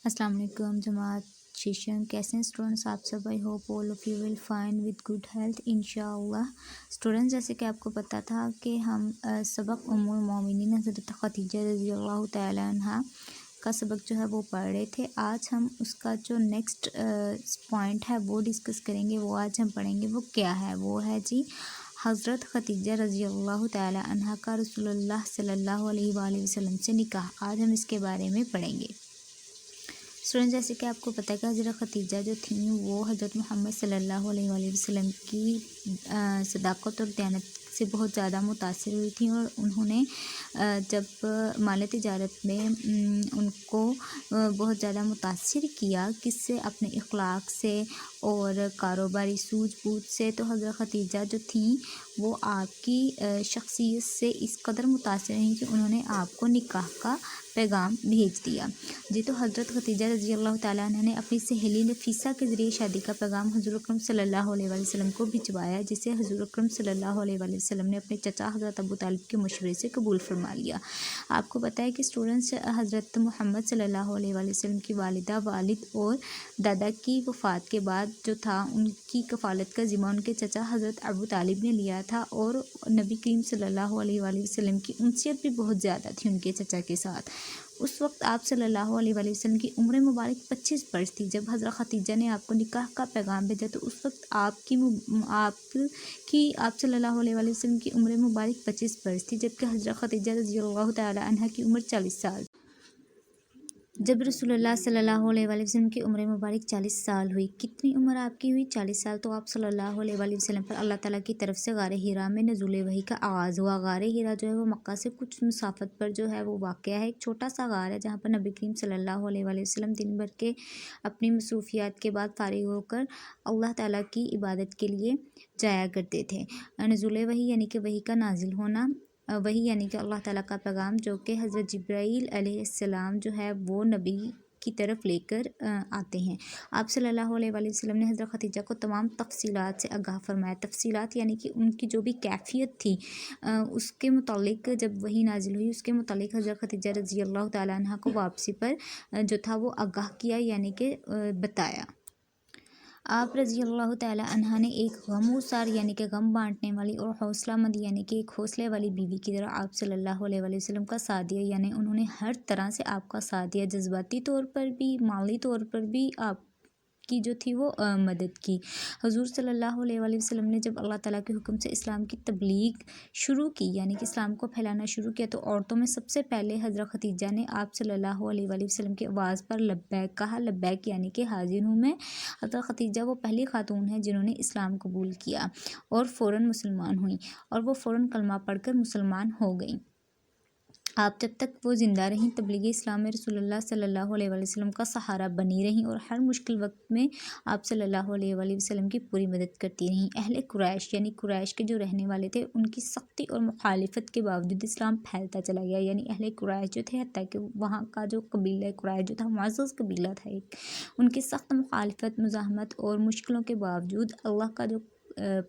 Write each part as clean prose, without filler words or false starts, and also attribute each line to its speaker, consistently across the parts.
Speaker 1: السلام علیکم جماعت شیشن، کیسے ہیں اسٹوڈنٹس آپ سب؟ I hope all of you will fine with good health انشاءاللہ۔ اسٹوڈنٹس، جیسے کہ آپ کو پتہ تھا کہ ہم سبق ام المومنین حضرت خدیجہ رضی اللہ تعالی عنہ کا سبق جو ہے وہ پڑھ رہے تھے۔ آج ہم اس کا جو نیکسٹ پوائنٹ ہے وہ ڈسکس کریں گے، وہ آج ہم پڑھیں گے۔ وہ کیا ہے؟ وہ ہے جی حضرت خدیجہ رضی اللہ تعالی عنہ کا رسول اللہ صلی اللہ علیہ وآلہ وسلم سے نکاح۔ آج ہم اس کے بارے میں پڑھیں گے۔ اسٹوڈنٹ، جیسے کہ آپ کو پتہ ہے کہ حضرت خدیجہ جو تھیں وہ حضرت محمد صلی اللہ علیہ وآلہ وسلم کی صداقت اور دیانت سے بہت زیادہ متاثر ہوئی تھیں، اور انہوں نے جب مال تجارت میں ان کو بہت زیادہ متاثر کیا، کس سے؟ اپنے اخلاق سے اور کاروباری سوجھ بوجھ سے۔ تو حضرت خدیجہ جو تھیں وہ آپ کی شخصیت سے اس قدر متاثر ہیں کہ انہوں نے آپ کو نکاح کا پیغام بھیج دیا جی۔ تو حضرت خدیجہ رضی اللہ تعالیٰ عنہ نے اپنی سہیلی نفیسہ کے ذریعے شادی کا پیغام حضور اکرم صلی اللہ علیہ وآلہ وسلم کو بھجوایا، جسے حضور اکرم صلی اللہ علیہ وآلہ وسلم نے اپنے چچا حضرت ابو طالب کے مشورے سے قبول فرما لیا۔ آپ کو پتہ ہے کہ اسٹوڈنٹس، حضرت محمد صلی اللہ علیہ وآلہ وسلم کی والدہ، والد اور دادا کی وفات کے بعد جو تھا ان کی کفالت کا ذمہ ان کے چچا حضرت ابو طالب نے لیا تھا، اور نبی کریم صلی اللہ علیہ وآلہ وسلم کی انسیت بھی بہت زیادہ تھی ان کے چچا کے ساتھ۔ اس وقت آپ صلی اللہ علیہ وآلہ وسلم کی عمر مبارک 25 برس تھی۔ جب حضرت خدیجہ نے آپ کو نکاح کا پیغام بھیجا تو اس وقت آپ صلی اللہ علیہ وآلہ وسلم کی عمر مبارک 25 برس تھی، جبکہ حضرت خدیجہ رضی اللہ تعالی عنہ کی عمر 40 سال۔ جب رسول اللہ صلی اللہ علیہ وآلہ وسلم کی عمر مبارک 40 سال ہوئی، کتنی عمر آپ کی ہوئی؟ 40 سال۔ تو آپ صلی اللہ علیہ وآلہ وسلم پر اللہ تعالیٰ کی طرف سے غار حرا میں نزول وحی کا آغاز ہوا۔ غار حرا جو ہے وہ مکہ سے کچھ مسافت پر جو ہے وہ واقع ہے، ایک چھوٹا سا غار ہے جہاں پر نبی کریم صلی اللہ علیہ وآلہ وسلم دن بھر کے اپنی مصروفیات کے بعد فارغ ہو کر اللہ تعالیٰ کی عبادت کے لیے جایا کرتے تھے۔ نزول وحی یعنی کہ وحی کا نازل ہونا، وہی یعنی کہ اللہ تعالیٰ کا پیغام جو کہ حضرت جبرائیل علیہ السلام جو ہے وہ نبی کی طرف لے کر آتے ہیں۔ آپ صلی اللہ علیہ وآلہ وسلم نے حضرت خدیجہ کو تمام تفصیلات سے آگاہ فرمایا۔ تفصیلات یعنی کہ ان کی جو بھی کیفیت تھی اس کے متعلق، جب وہی نازل ہوئی اس کے متعلق حضرت خدیجہ رضی اللہ تعالیٰ عنہ کو واپسی پر جو تھا وہ آگاہ کیا، یعنی کہ بتایا۔ آپ رضی اللہ تعالیٰ عنہ نے ایک غمگسار یعنی کہ غم بانٹنے والی اور حوصلہ مند یعنی کہ ایک حوصلے والی بیوی کی طرح آپ صلی اللہ علیہ وآلہ وسلم کا ساتھ دیا، یعنی انہوں نے ہر طرح سے آپ کا ساتھ دیا، جذباتی طور پر بھی، مالی طور پر بھی آپ کی جو تھی وہ مدد کی۔ حضور صلی اللہ علیہ وآلہ وسلم نے جب اللہ تعالیٰ کے حکم سے اسلام کی تبلیغ شروع کی، یعنی کہ اسلام کو پھیلانا شروع کیا، تو عورتوں میں سب سے پہلے حضرت خدیجہ نے آپ صلی اللہ علیہ وآلہ وسلم کی آواز پر لبیک کہا۔ لبیک یعنی کہ حاضر ہوں میں۔ حضرت خدیجہ وہ پہلی خاتون ہیں جنہوں نے اسلام قبول کیا اور فوراً مسلمان ہوئیں، اور وہ فوراً کلمہ پڑھ کر مسلمان ہو گئیں۔ آپ جب تک وہ زندہ رہیں تبلیغ اسلام میں رسول اللہ صلی اللہ علیہ وآلہ وسلم کا سہارا بنی رہیں، اور ہر مشکل وقت میں آپ صلی اللہ علیہ وآلہ وسلم کی پوری مدد کرتی رہیں۔ اہل قریش یعنی قریش کے جو رہنے والے تھے ان کی سختی اور مخالفت کے باوجود اسلام پھیلتا چلا گیا، یعنی اہل قریش جو تھے، حتیٰ کہ وہاں کا جو قبیلہ قریش جو تھا معزز قبیلہ تھا ایک، ان کی سخت مخالفت، مزاحمت اور مشکلوں کے باوجود اللہ کا جو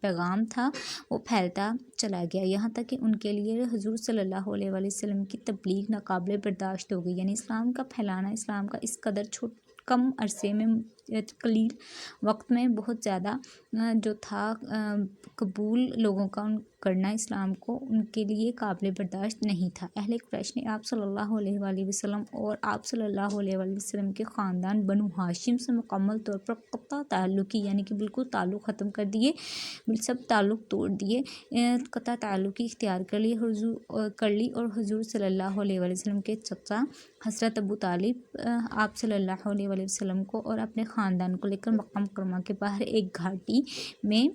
Speaker 1: پیغام تھا وہ پھیلتا چلا گیا، یہاں تک کہ ان کے لیے حضور صلی اللہ علیہ وآلہ وسلم کی تبلیغ ناقابل برداشت ہو گئی، یعنی اسلام کا پھیلانا، اسلام کا اس قدر کم عرصے میں، قلیل وقت میں بہت زیادہ جو تھا قبول لوگوں کا کرنا اسلام کو ان کے لیے قابل برداشت نہیں تھا۔ اہل قریش نے آپ صلی اللہ علیہ وآلہ وسلم اور آپ صلی اللہ علیہ وآلہ وسلم کے خاندان بنو ہاشم سے مکمل طور پر قطع تعلقی یعنی کہ بالکل تعلق ختم کر دیے، سب تعلق توڑ دیے، قطع تعلقی اختیار کر لی، اور حضور صلی اللہ علیہ وآلہ وسلم کے چچا حضرت ابو طالب آپ صلی اللہ علیہ وآلہ وسلم کو اور اپنے خاندان کو لے کر مکہ مکرمہ کے باہر ایک گھاٹی میں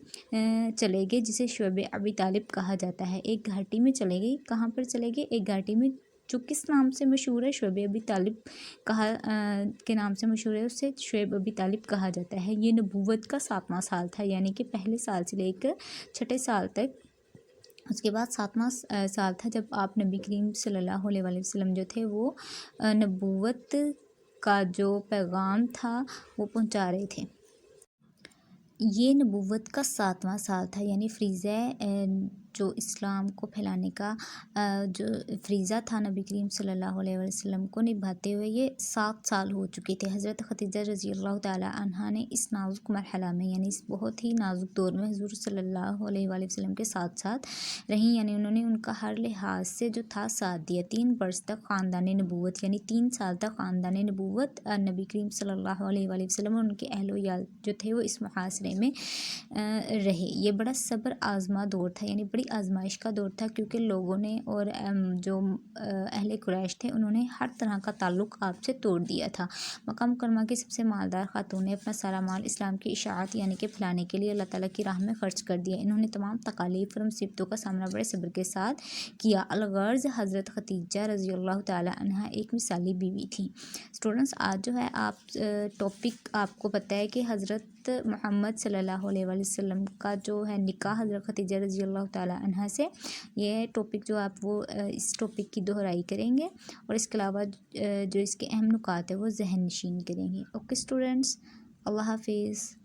Speaker 1: چلے گئے، جسے شعب ابی طالب کہا جاتا ہے۔ ایک گھاٹی میں چلے گئے، کہاں پر چلے گئے؟ ایک گھاٹی میں، جو کس نام سے مشہور ہے؟ شعب ابی طالب کے نام سے مشہور ہے، اسے شعب ابی طالب کہا جاتا ہے۔ یہ نبوت کا 7واں سال تھا، یعنی کہ پہلے سال سے لے کر 6 سال تک، اس کے بعد 7واں سال تھا جب آپ نبی کریم صلی اللہ علیہ وآلہ وسلم جو تھے وہ نبوت کا جو پیغام تھا وہ پہنچا رہے تھے۔ یہ نبوت کا 7واں سال تھا، یعنی فریضہ جو اسلام کو پھیلانے کا جو فریضہ تھا نبی کریم صلی اللہ علیہ وسلم کو نبھاتے ہوئے یہ 7 سال ہو چکے تھے۔ حضرت خدیجہ رضی اللہ تعالی عنہا نے اس نازک مرحلہ میں یعنی اس بہت ہی نازک دور میں حضور صلی اللہ علیہ وآلہ وسلم کے ساتھ رہیں، یعنی انہوں نے ان کا ہر لحاظ سے جو تھا ساتھ دیا۔ 3 برس تک خاندان نبوت یعنی 3 سال تک خاندان نبوت نبی کریم صلی اللہ علیہ وآلہ وسلم اور ان کے اہل و عیال جو تھے وہ اس محاصرے میں رہے۔ یہ بڑا صبر آزما دور تھا، یعنی بڑی آزمائش کا دور تھا، کیونکہ لوگوں نے اور جو اہل قریش تھے انہوں نے ہر طرح کا تعلق آپ سے توڑ دیا تھا۔ مکہ مکرمہ کی سب سے مالدار خاتون نے اپنا سارا مال اسلام کی اشاعت یعنی کہ پھیلانے کے لیے اللہ تعالیٰ کی راہ میں خرچ کر دیا۔ انہوں نے تمام تکالیف اور مصیبتوں کا سامنا بڑے صبر کے ساتھ کیا۔ الغرض حضرت خدیجہ رضی اللہ تعالی عنہا ایک مثالی بیوی تھی۔ اسٹوڈنٹس، آج جو ہے ٹاپک آپ کو پتہ ہے کہ حضرت محمد صلی اللہ علیہ وآلہ وسلم کا جو ہے نکاح حضرت خدیجہ رضی اللہ تعالی عنہا سے، یہ ٹاپک جو آپ وہ اس ٹاپک کی دہرائی کریں گے اور اس کے علاوہ جو اس کے اہم نکات ہیں وہ ذہن نشین کریں گے۔ اوکے اسٹوڈنٹس، اللہ حافظ۔